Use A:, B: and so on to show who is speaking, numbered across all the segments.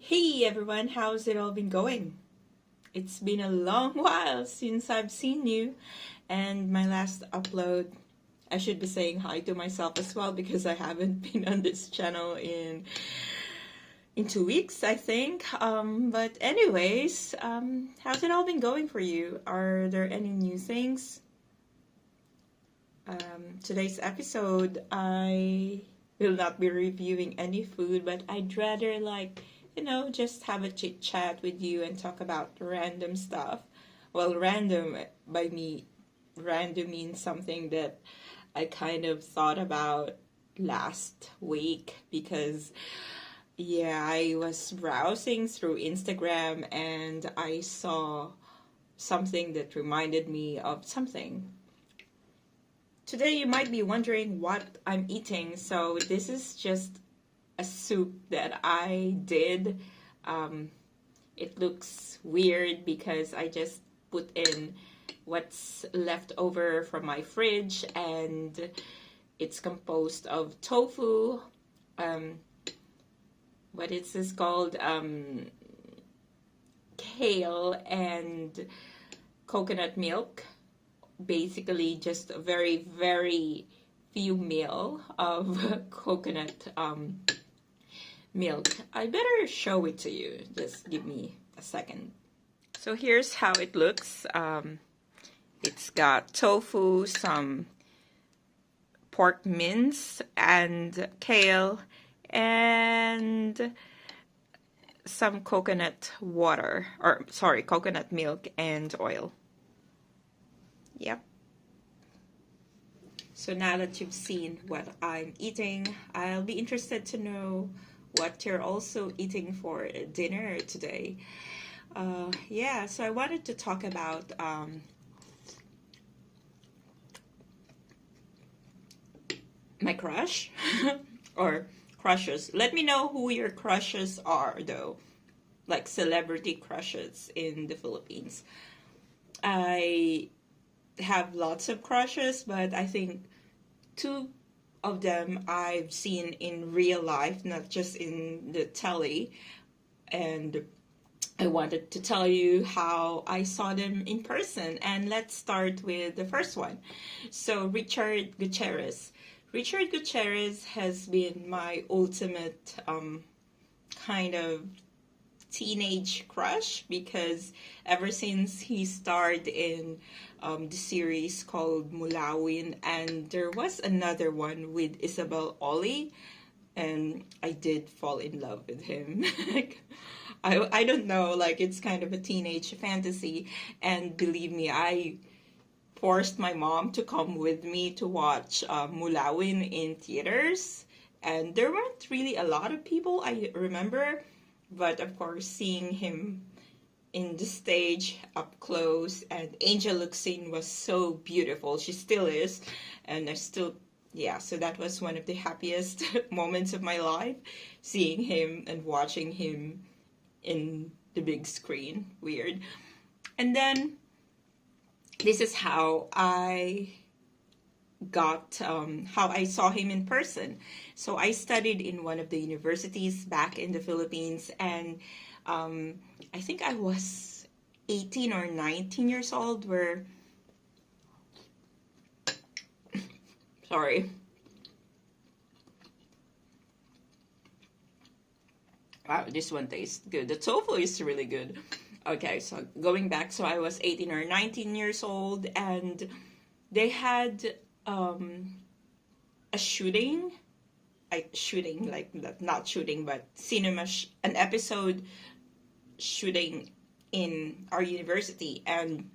A: Hey everyone, how's it all been going? It's been a long while since I've seen you, and my last upload, I should be saying hi to myself as well because I haven't been on this channel in 2 weeks, I think. But anyways, how's it all been going for you? Are there any new things? Today's episode, I will not be reviewing any food, but I'd rather just have a chit chat with you and talk about random stuff. Well, random by me, random means something that I kind of thought about last week because, yeah, I was browsing through Instagram and I saw something that reminded me of something. Today you might be wondering what I'm eating, so this is just a soup that I did. It looks weird because I just put in what's left over from my fridge, and it's composed of tofu. What is this called? Kale and coconut milk. Basically just a very, very few ml of coconut milk. I better show it to you. Just give me a second. So here's how it looks. It's got tofu, some pork mince, and kale, and some coconut water, or sorry, coconut milk and oil. Yep. So now that you've seen what I'm eating, I'll be interested to know what you're also eating for dinner today. Yeah, so I wanted to talk about my crush or crushes. Let me know who your crushes are, though, like celebrity crushes in the Philippines. I have lots of crushes, but I think two of them I've seen in real life, not just in the telly. And I wanted to tell you how I saw them in person. And let's start with the first one. So Richard Gutierrez. Richard Gutierrez has been my ultimate kind of teenage crush because ever since he starred in the series called Mulawin, and there was another one with Isabel Oli, and I did fall in love with him. I don't know, like it's kind of a teenage fantasy, and believe me, I forced my mom to come with me to watch Mulawin in theaters, and there weren't really a lot of people, I remember. But of course, seeing him in the stage up close, and Angel Luxin was so beautiful. She still is, and I still, yeah, so that was one of the happiest moments of my life, seeing him and watching him in the big screen. Weird. And then this is how I how I saw him in person. So I studied in one of the universities back in the Philippines, and I think I was 18 or 19 years old, where sorry. Wow, this one tastes good. The tofu is really good. Okay, so going back, so I was 18 or 19 years old, and they had a shooting, like not shooting, but an episode shooting in our university, and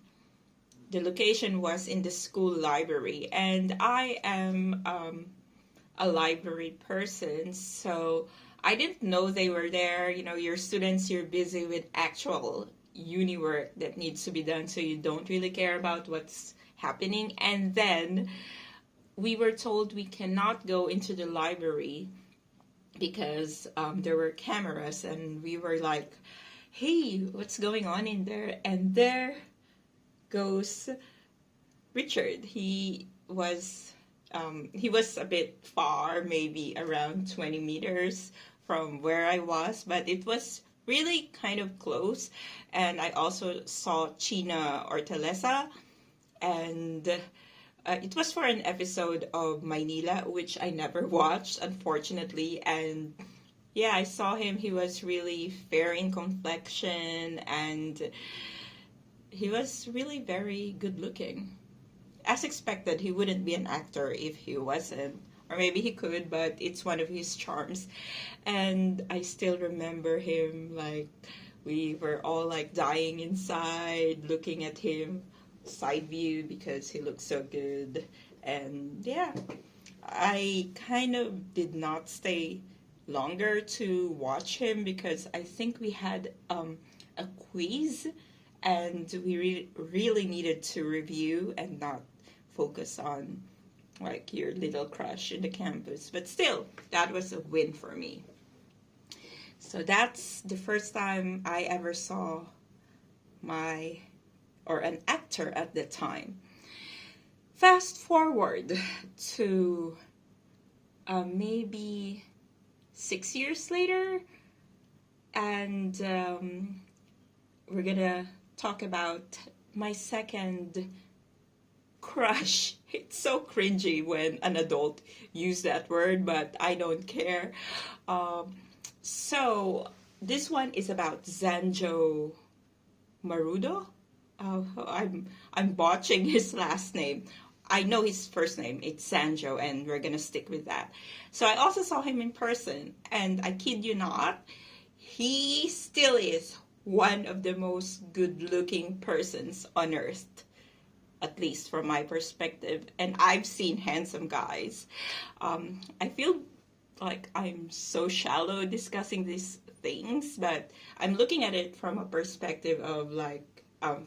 A: the location was in the school library, and I am a library person, so I didn't know they were there. You know, you're students, you're busy with actual uni work that needs to be done, so you don't really care about what's happening. And then we were told we cannot go into the library because there were cameras, and we were like, hey, what's going on in there? And there goes Richard. He was a bit far, maybe around 20 meters from where I was, but it was really kind of close. And I also saw China Ortalesa, and it was for an episode of Maynila, which I never watched, unfortunately. And yeah, I saw him. He was really fair in complexion, and he was really very good looking. As expected, he wouldn't be an actor if he wasn't. Or maybe he could, but it's one of his charms. And I still remember him, like, we were all like dying inside, looking at him side view because he looked so good. And yeah, I kind of did not stay longer to watch him because I think we had a quiz, and we really needed to review and not focus on like your little crush in the campus. But still, that was a win for me. So that's the first time I ever saw an actor at the time. Fast forward to maybe 6 years later, and we're gonna talk about my second crush. It's so cringy when an adult use that word, but I don't care. So this one is about Zanjo Marudo. I'm botching his last name. I know his first name. It's Sanjo, and we're gonna stick with that. So I also saw him in person, and I kid you not, he still is one of the most good-looking persons on earth, at least from my perspective. And I've seen handsome guys. I feel like I'm so shallow discussing these things, but I'm looking at it from a perspective of like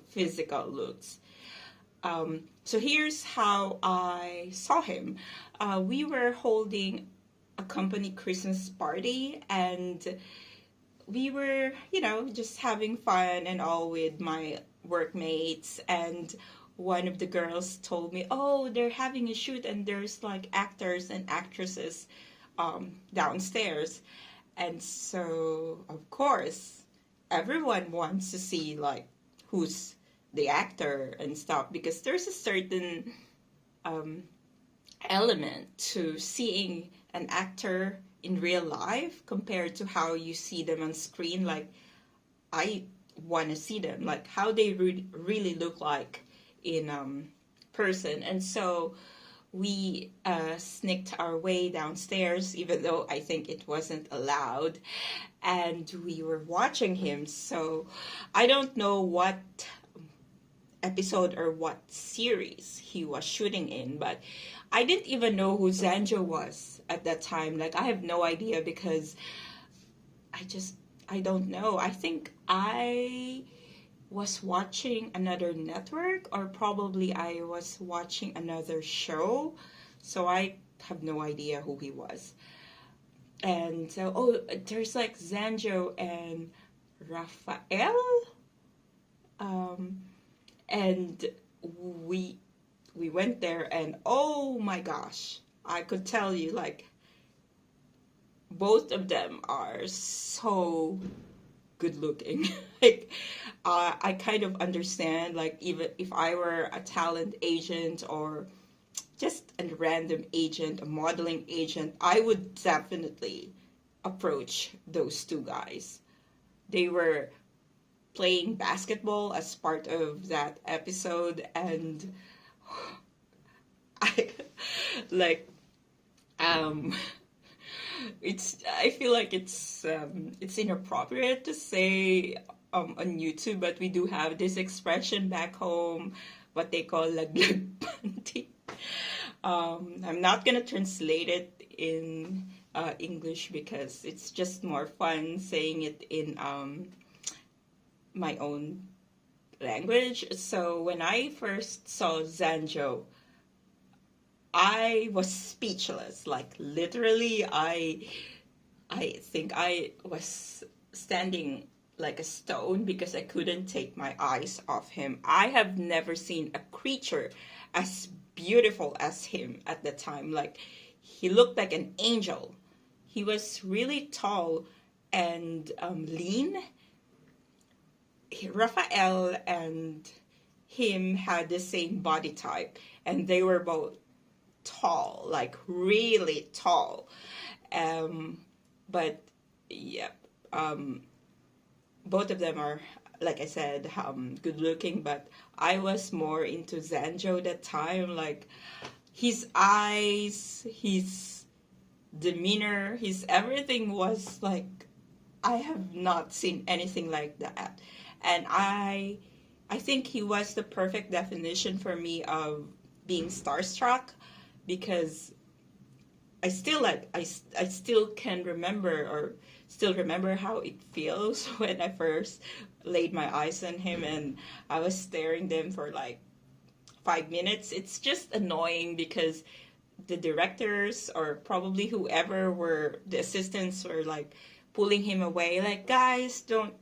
A: physical looks. So here's how I saw him. We were holding a company Christmas party, and we were, just having fun and all with my workmates. And one of the girls told me, oh, they're having a shoot and there's like actors and actresses downstairs. And so, of course, everyone wants to see like who's the actor and stuff, because there's a certain element to seeing an actor in real life compared to how you see them on screen. Like, I want to see them, like how they really look like in person. And so we sneaked our way downstairs, even though I think it wasn't allowed, and we were watching him. So I don't know what episode or what series he was shooting in, but I didn't even know who Zanjo was at that time. Like, I have no idea, because I don't know. I think I was watching another network, or probably I was watching another show, so I have no idea who he was. And so, there's like Zanjo and Rafael, and we went there, and oh my gosh, I could tell you, like, both of them are so good looking. Like, I kind of understand, like, even if I were a talent agent or just a random agent, a modeling agent, I would definitely approach those two guys. They were playing basketball as part of that episode, and I like I feel like it's inappropriate to say on YouTube, but we do have this expression back home, what they call laglag panty. I'm not gonna translate it in English because it's just more fun saying it in my own language. So when I first saw Zanjo, I was speechless. Like, literally, I think I was standing like a stone because I couldn't take my eyes off him. I have never seen a creature as beautiful as him at the time. Like, he looked like an angel. He was really tall, and lean. Raphael and him had the same body type, and they were both tall, like really tall. But yeah, both of them are, like I said, good looking. But I was more into Zanjo that time. Like his eyes, his demeanor, his everything was like, I have not seen anything like that. And I think he was the perfect definition for me of being starstruck, because I still I still can remember, or still remember how it feels when I first laid my eyes on him and I was staring them for like 5 minutes. It's just annoying because the directors, or probably whoever were the assistants, were like pulling him away, like, guys, don't,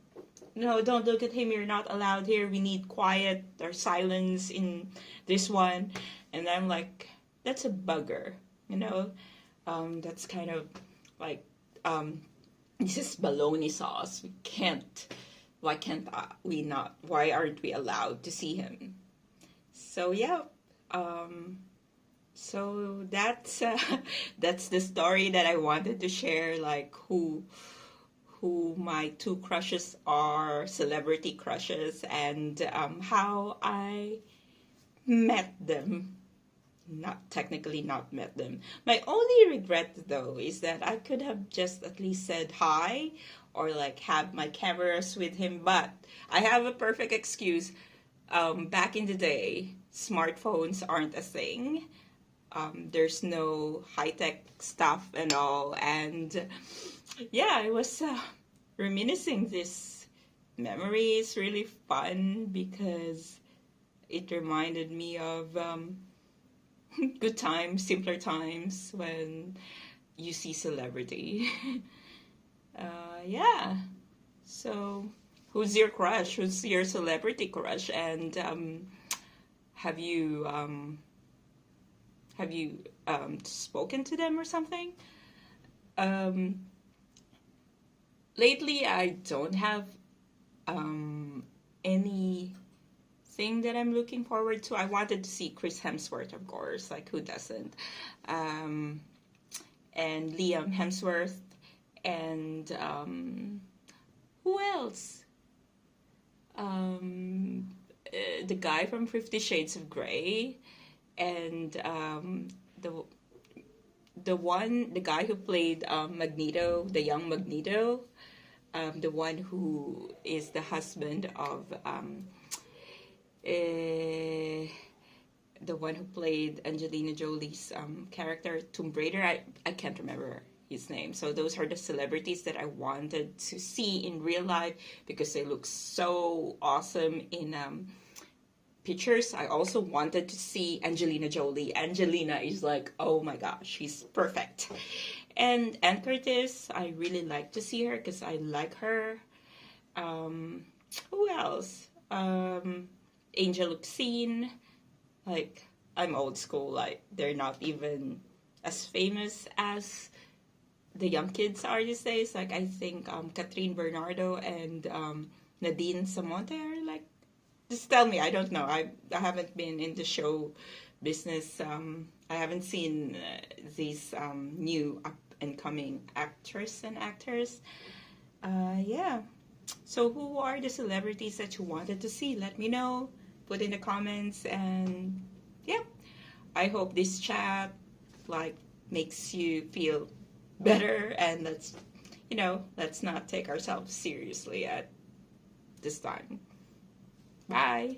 A: no, don't look at him, you're not allowed here, we need quiet or silence in this one. And I'm like, that's a bugger, you know. That's kind of like, this is baloney sauce. We can't, why can't we not, why aren't we allowed to see him? So yeah, so that's that's the story that I wanted to share, like who my two crushes are, celebrity crushes, and how I met them. Not technically not met them. My only regret though is that I could have just at least said hi, or like have my cameras with him, but I have a perfect excuse. Back in the day, smartphones aren't a thing. There's no high-tech stuff and all, and yeah, I was reminiscing this memory. Is really fun because it reminded me of good times, simpler times when you see celebrity. Yeah. So, who's your crush? Who's your celebrity crush? And have you spoken to them or something? Lately, I don't have any thing that I'm looking forward to. I wanted to see Chris Hemsworth, of course, like who doesn't? And Liam Hemsworth, and who else? The guy from 50 Shades of Grey, and the guy who played Magneto, the young Magneto, the one who is the husband of the one who played Angelina Jolie's character, Tomb Raider. I can't remember his name. So those are the celebrities that I wanted to see in real life because they look so awesome in pictures. I also wanted to see Angelina Jolie. Angelina is like, oh my gosh, she's perfect. And Ann Curtis, I really like to see her because I like her. Who else? Angel Luxine. Like, I'm old school. Like, they're not even as famous as the young kids are these days. Like, I think Catherine Bernardo and Nadine Samonte are like, just tell me, I don't know. I haven't been in the show business. I haven't seen these new up and coming actresses and actors. Yeah. So who are the celebrities that you wanted to see? Let me know. Put in the comments, and yeah. I hope this chat like makes you feel better, and let's not take ourselves seriously at this time. Bye.